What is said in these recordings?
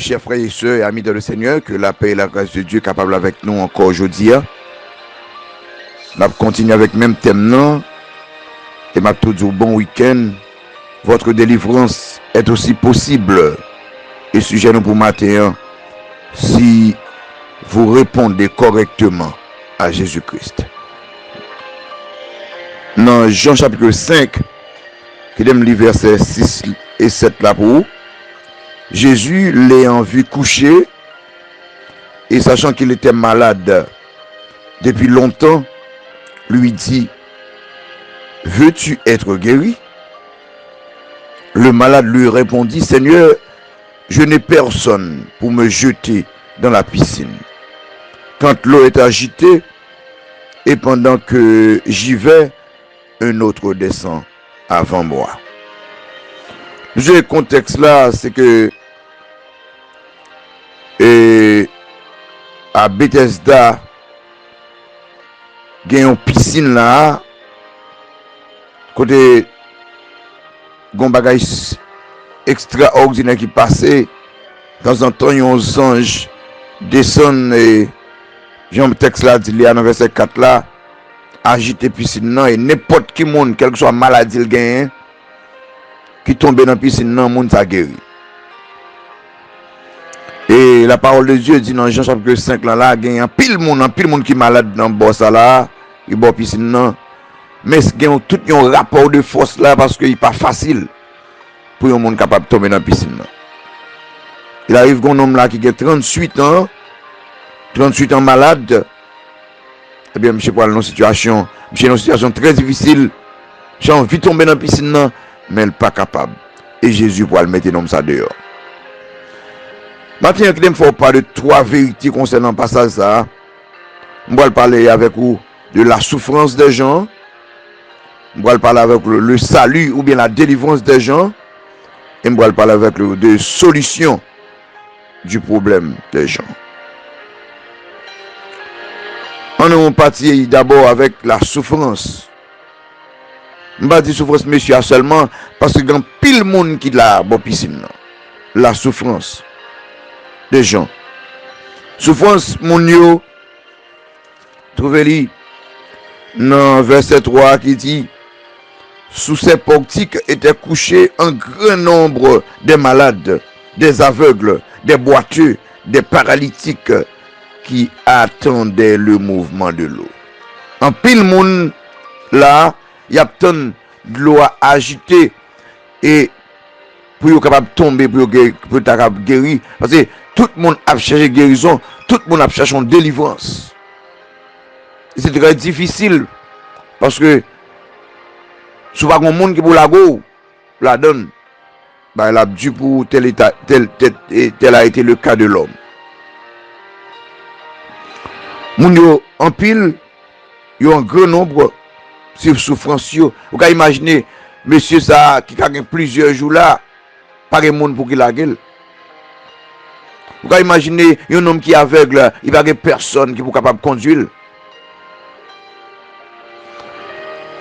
chers frères et sœurs et amis dans le Seigneur, que la paix et la grâce de Dieu capable avec nous encore aujourd'hui. On continue avec le même thème, non? Et m'a tout dit bon week-end. Votre délivrance est aussi possible. Et sujet nous pour matin, si vous répondez correctement à Jésus-Christ. Dans Jean chapitre 5, qui donne les versets 6 et 7 là pour vous, Jésus l'ayant vu coucher et sachant qu'il était malade depuis longtemps, lui dit: veux-tu être guéri? Le malade lui répondit: Seigneur, je n'ai personne pour me jeter dans la piscine quand l'eau est agitée, et pendant que j'y vais, un autre descend avant moi. Le contexte là, c'est que à Bethesda, il y a une piscine là, côté gon bagay extraordinaire qui passait. De temps en temps, il y a un ange descend et Jean texte là dit dans verset 4 là, agite piscine là, et n'importe qui monde, quelle que soit maladie le gagne, qui tombe dans la piscine là, monde ça guéri. Et la parole de Dieu dit dans Jean chapitre 5 là, il y a un pile monde qui est malade dans le boss là, il boit piscine là. Mais il y a tout un rapport de force là parce qu'il n'est pas facile pour un monde capable de tomber dans la piscine là. Il arrive qu'un homme là qui a 38 ans malade. Eh bien, monsieur parle dans une situation très difficile. J'ai envie de tomber dans la piscine là, mais il n'est pas capable. Et Jésus pourra le mettre dans ça dehors. Maintenant, il faut parler de trois vérités concernant le passage ça. On va parler avec vous de la souffrance des gens. On va parler avec le salut ou bien la délivrance des gens. Et on va parler avec des solutions du problème des gens. On est parti d'abord avec la souffrance. On va dire souffrance, monsieur, seulement parce que il y a pile monde qui l'a bon piscine. La souffrance des gens. Souffrance, mon yo, trouvez-le dans verset 3 qui dit: sous ces portiques étaient couchés un grand nombre de malades, des aveugles, des boiteux, des paralytiques qui attendaient le mouvement de l'eau. En pile monde là, il y a tant de l'eau agitée et pour être capable de tomber, pour être capable de guérir. Parce que tout le monde a cherché guérison, tout le monde a cherché une délivrance. C'est très difficile parce que souvent un monde qui pour la go la donne, bah il a dû pour tel a été le cas de l'homme. Moun yo en pile, yo un grand nombre sur souffrance yo. Vous pouvez imaginer monsieur ça qui a plusieurs jours là, pas de monde pour qu'il la gueule. Vous pouvez imaginer un homme qui est aveugle, il n'y a personne qui est capable de conduire.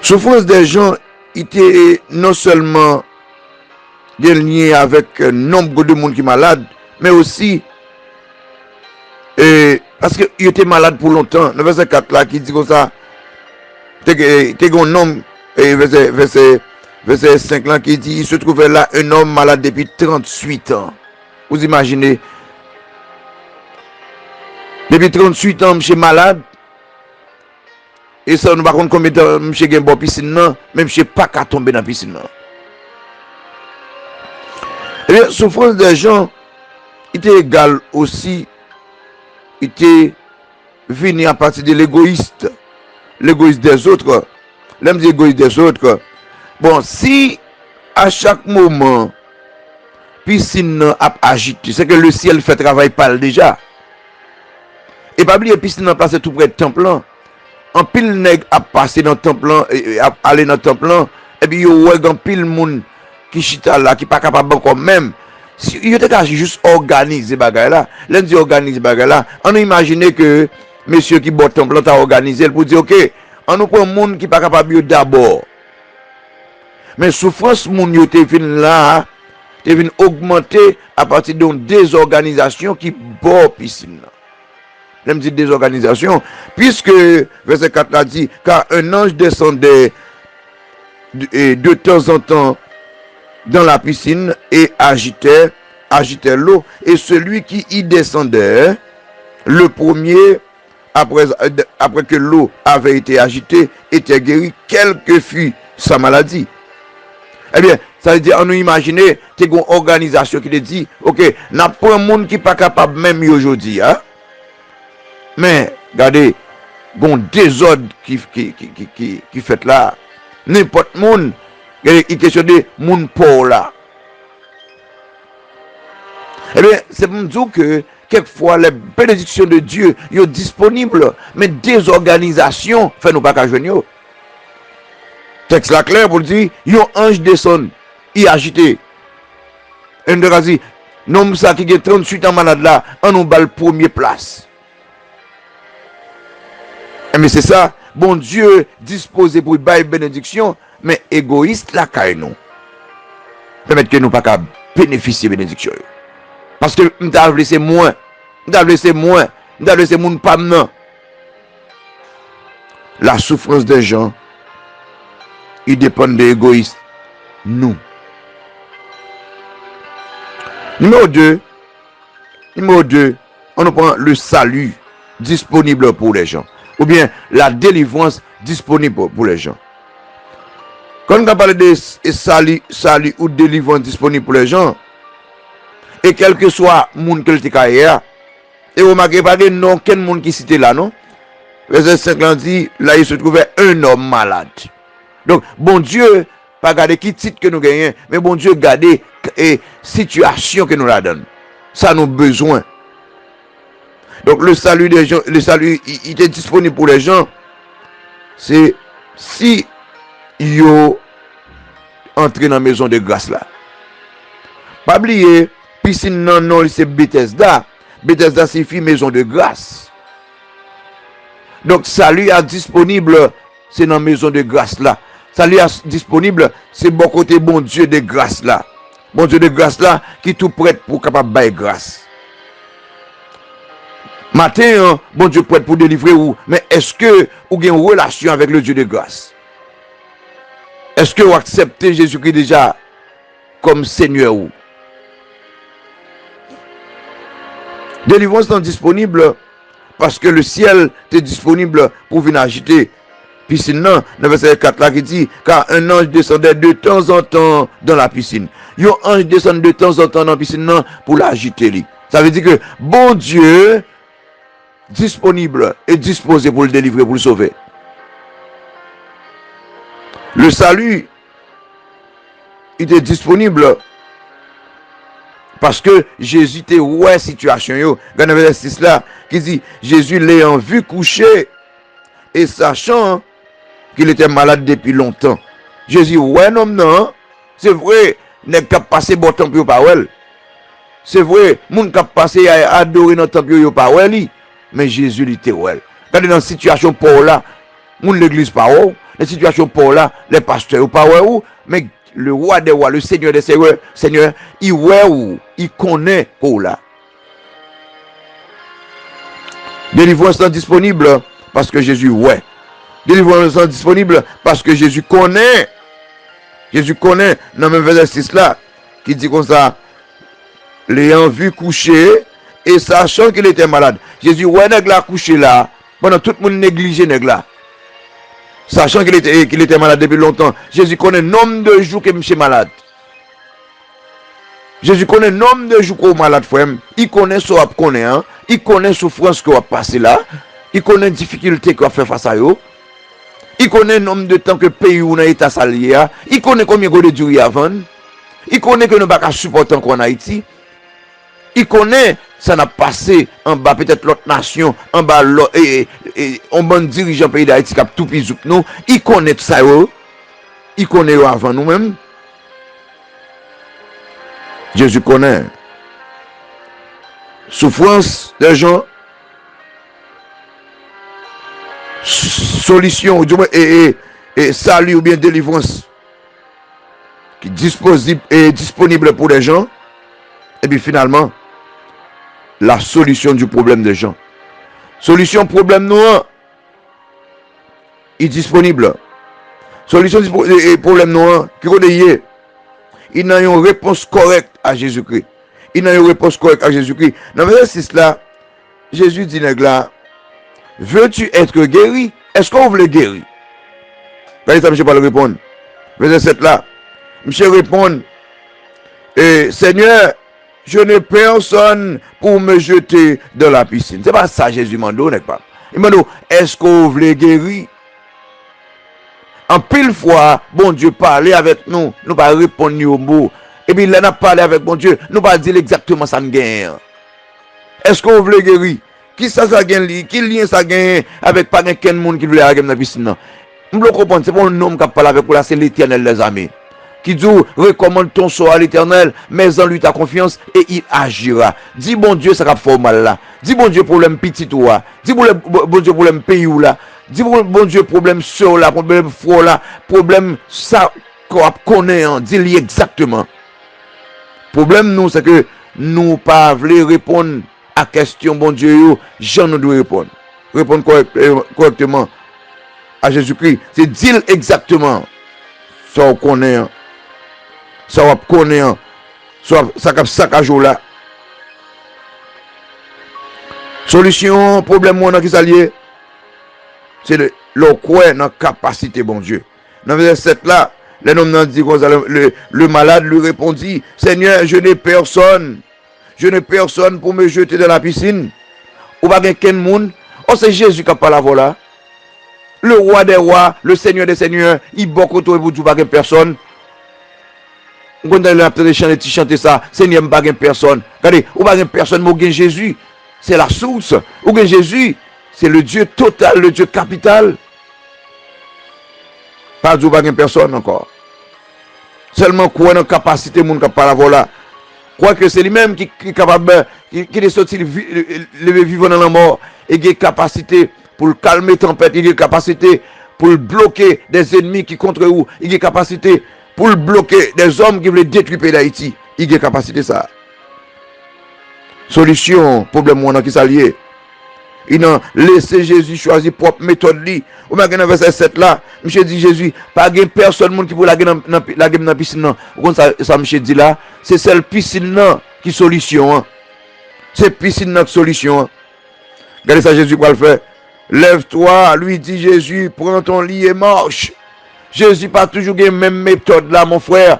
Souffrance des gens était non seulement des liens avec nombre de monde qui est malade, mais aussi parce qu'il était malade pour longtemps. Le verset 4 là qui dit comme ça, t'es un homme, et verset 5 là qui dit: il se trouvait là un homme malade depuis 38 ans. Vous imaginez? Depuis 38 ans, monsieur malade. Et ça, nous ne savons pas combien de temps monsieur gagne dans piscine, non, même monsieur pas qu'à tomber dans la piscine. Non. Et bien, souffrance des gens était égale aussi, était venu à partir de l'égoïste des autres. L'homme dit égoïste des autres. Bon, si à chaque moment, piscine a agité, c'est que le ciel fait travail par déjà. Et pas oublier piscine a placé tout près de temple. En pile nèg a passé dans le temple, a aller dans le temple, et puis yo ouais en pile moun qui chita là, qui pas capable encore même. Si il était juste organiser bagay là, l'on dit organiser bagay là, on imagine que monsieur qui boit temple t'a organisé pour dire OK, on nous prend moun qui pas capable d'abord. Mais souffrance moun yo te fin là, te vient augmenter à partir d'une désorganisation qui bord piscine. J'aime dire désorganisation, puisque verset 4 là dit, car un ange descendait de temps en temps dans la piscine et agitait l'eau, et celui qui y descendait, le premier, après que l'eau avait été agitée, était guéri, quelle que fût sa maladie. Eh bien, ça veut dire, on nous imagine, c'est une organisation qui te dit, ok, n'a pas un monde qui n'est pas capable même aujourd'hui, hein? Mais, regardez, il y a un désordre qui fait là. N'importe monde, il y a une question de monde pauvre là. Eh bien, c'est pour me dire que quelquefois les bénédictions de Dieu sont disponibles, mais des organisations fait nous pas qu'à joindre. Texte là clair pour dire, yon ange descend, il agité. Un de dit, non ça qui est 38 ans malade là, on nous bat le premier place. Mais c'est ça, bon Dieu disposé pour bailler bénédiction, mais égoïste la caille nous. Permettre que nous pas qu'à bénéficier de bénédiction. Parce que nous avons laissé moins, nous avons laissé moun pas maintenant. La souffrance des gens, il dépend de l'égoïste. Nous. Numéro 2, on nous prend le salut disponible pour les gens. Ou bien la délivrance disponible pour les gens. Quand on parle de salut ou délivrance disponible pour les gens, et quel que soit le monde qui est là, et vous remarquez pas que non, quel monde qui cité là, non? Verset 5 dit, là il se trouvait un homme malade. Donc, bon Dieu, pas garder qui titre que nous gagnons, mais bon Dieu, garder situation que nous la donne. Ça nous besoin. Donc, le salut des gens, le salut, il est disponible pour les gens. C'est si yo entré dans la maison de grâce là. Pas oublier, piscine non, c'est Bethesda. Bethesda signifie maison de grâce. Donc, salut est disponible, c'est dans la maison de grâce là. Salut est disponible, c'est bon côté bon Dieu de grâce là. Bon Dieu de grâce là, qui est tout prêt pour capable bailler grâce. Matin, bon Dieu prêt pour délivrer vous, mais est-ce que vous avez une relation avec le Dieu de grâce? Est-ce que vous acceptez Jésus-Christ déjà comme Seigneur ou? Délivrance est disponible parce que le ciel est disponible pour venir agiter. Piscine, non, dans verset 4 là qui dit, car un ange descendait de temps en temps dans la piscine. Un ange descend de temps en temps dans la piscine non, pour l'agiter. Ça veut dire que bon Dieu disponible et disposé pour le délivrer, pour le sauver. Le salut, il est disponible parce que Jésus était ouais situation yo. Dans le verset 6 là, qui dit, Jésus l'ayant vu coucher et sachant qu'il était malade depuis longtemps. Jésus, ouais, non, c'est vrai, n'est qu'à passer bon temps pour pas well. C'est vrai, moun qu'à passer à adorer notre temps pour pas well. Mais Jésus, il était well. Regardez dans la situation pour là, moun l'église pas well, la situation pour là, les pasteurs pas well, mais le roi des rois, le Seigneur des Seigneurs, il ouais ou, il connaît pour là. Délivrance est disponible parce que Jésus ouais. Délivrance est disponible parce que Jésus connaît. Jésus connaît, dans le même verset 6 là, qui dit comme ça, l'ayant vu coucher et sachant qu'il était malade. Jésus, ouais, nèg la couché là, pendant tout le monde négligé nèg là. Sachant qu'il était malade depuis longtemps. Jésus connaît le nombre de jours que monsieur malade. Jésus connaît le nombre de jours qu'on est malade, frère. Il connaît ce qu'on connaît, hein. Il connaît la souffrance qu'on a passé là. Il connaît les difficultés qu'on a fait face à eux. Il connaît le nombre de temps que le pays où on a été salié. Il connaît combien de durée avant. Il connaît que nous ne pouvons pas supporter en Haïti. Il connaît ça n'a passé en bas peut-être l'autre nation, en bas on bon dirigeant pays d'Haïti qui a tout pisou nous. Il connaît tout ça. Il connaît avant nous-mêmes. Jésus connaît. Souffrance des gens. Solution et salut ou bien délivrance qui disponible pour les gens. Et puis finalement, la solution du problème des gens. Solution problème noir est disponible. Solution du problème noir qui est il n'a une réponse correcte à Jésus-Christ. Il n'a une réponse correcte à Jésus-Christ. Dans le verset 6 là, Jésus dit là, veux-tu être guéri? Est-ce qu'on veut guérir? Regardez ça, monsieur pas le répondre. Verset 7 là, monsieur répond, Seigneur, je n'ai personne pour me jeter dans la piscine. C'est pas ça Jésus m'a dit, n'est-ce pas? Il m'a dit, est-ce qu'on veut guérir? En pile fois, bon Dieu parlait avec nous, nous pas répondre au mot. Et puis il a parlé avec bon Dieu, nous pas dire exactement ça nous gagne. Est-ce qu'on veut guérir? Qui ça gagne? Qui lien ça gagne avec pas quelqu'un monde qui veut aller dans la piscine? Nous le comprendre, c'est pas un homme qui parle avec vous là, c'est l'Éternel les amis. Qui dit, recommande ton sort à l'Éternel, mets en lui ta confiance et il agira. Dis bon Dieu, ça va faire mal là. Dis bon Dieu, problème petit ou là. Dis bon Dieu, problème pays ou là. Dis bon Dieu, problème sur là, problème froid là, problème ça qu'on connaît, dis-lui exactement. Problème nous, c'est que nous pas voulons répondre à question bon Dieu, j'en nous doit répondre. Répondre correctement à Jésus-Christ. C'est dire exactement ça qu'on connaît. Ça va connaître, ça à jour là. Solution, problème, on a qui s'allie, c'est le croire dans la capacité, bon Dieu. Dans le verset 7 là, l'homme dit le malade lui répondit, Seigneur, je n'ai personne pour me jeter dans la piscine. Ou pas quelqu'un de monde. Oh, c'est Jésus qui a parlé là. Le roi des rois, le Seigneur des seigneurs, il beaucoup de vous pas personne. Quand on a chanté ça, Seigneur, pas personne. Regardez, ou pas personne, mais Jésus, c'est la source. Ou Jésus, c'est le Dieu total, le Dieu capital. Pas de pas personne encore. Seulement quoi dans capacité mon capable là. Quoi que c'est lui-même qui est capable qui est sorti le vivant dans la mort et qui a capacité pour calmer tempête, il a capacité pour bloquer des ennemis qui contre vous, il a capacité pour bloquer des hommes qui veulent détruire le pays d'Haïti. Il a capacité ça. Solution, problème on a qui s'allier. Il a laissé Jésus choisir propre méthode li. Ou bien dans verset 7 là, monsieur dit Jésus, pas de personne qui peut la dans la piscine non. Comme ça monsieur dit là, c'est celle piscine là qui solution. C'est piscine là qui solution. Regardez ça Jésus va le faire. Lève-toi, lui dit Jésus, prends ton lit et marche. Jésus pas toujours la même méthode là mon frère.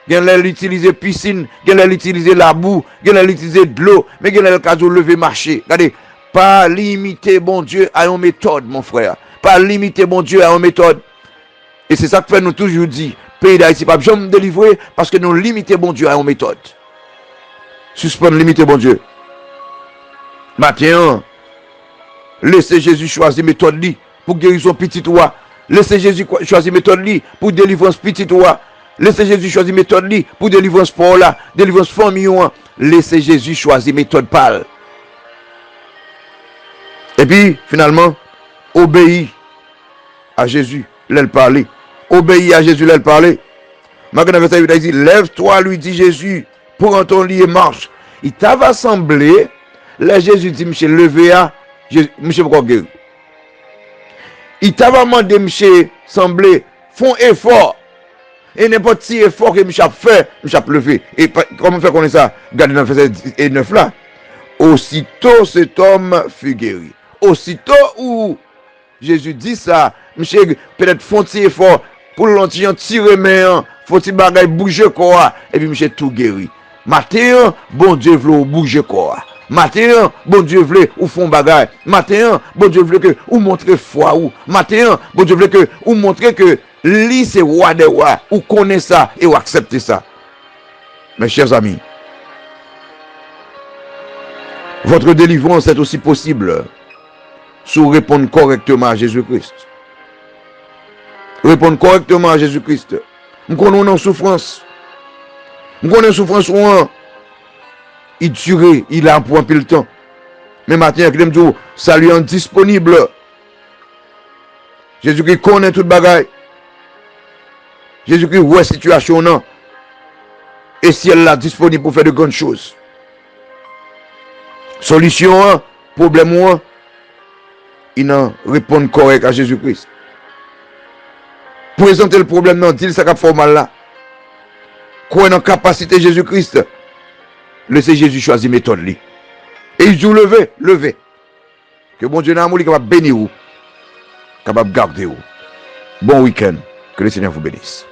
Il a utilisé piscine, il a utilisé la boue, il a utilisé de l'eau, mais il a le cas de lever marcher. Regardez, pas limiter bon Dieu à une méthode mon frère. Pas limiter bon Dieu à une méthode. Et c'est ça que fait nous toujours dit, pays d'Haïti pas jamais délivrer parce que nous limiter bon Dieu à une méthode. Suspendre limiter bon Dieu. Maintenant, laissez Jésus choisir méthode li pour guérir son petit roi. Laissez Jésus choisir méthode li pour délivrance petit roi. Laissez Jésus choisir méthode li pour délivrance pour là, délivrance famille. Laissez Jésus choisir méthode pâle. Et puis finalement, obéis à Jésus, l'elle parler. Obéis à Jésus, l'elle parler. Maintenant, verset 8, il dit, lève-toi, lui dit Jésus, prends ton lit et marche. Il t'avait semblé, là Jésus dit, monsieur, levez à, monsieur, pourquoi guérir? Il t'avait demandé, monsieur, semblé, font effort. Et n'importe quel effort que monsieur a fait, monsieur a levé. Et comment faire connaître ça? Regardez dans le verset 9 là. Aussitôt cet homme fut guéri. Aussitôt où Jésus dit ça, monsieur, peut-être font un effort pour l'antillon tirer main, faut-il bagaille bouger quoi, et puis monsieur tout guéri. Matin, bon Dieu veut bouger quoi. Matin, bon Dieu veut ou font bagaille. Matin, bon Dieu veut que ou montrer foi ou. Matin, bon Dieu veut que ou montrer que lui c'est roi des rois, ou connaît ça et ou accepter ça. Mes chers amis, votre délivrance est aussi possible si vous répondez correctement à Jésus-Christ. Répondre correctement à Jésus-Christ. Nous connaissons en souffrance. Nous connaissons souffrance ou il dure, il a pour un peu le temps. Mais maintenant, il dit, ça lui est disponible. Jésus-Christ connaît toute bagaille. Jésus-Christ voit la situation. Non. Et si elle est disponible pour faire de grandes choses. Solution, problème, il en répond correct à Jésus-Christ. Présenter le problème, non, dit ça qui fait mal là. Quoi dans capacité Jésus-Christ, laissez Jésus choisir méthode. Et il dit levez. Que bon Dieu n'a amour, capable de bénir vous, capable de garder vous. Bon week-end. Que le Seigneur vous bénisse.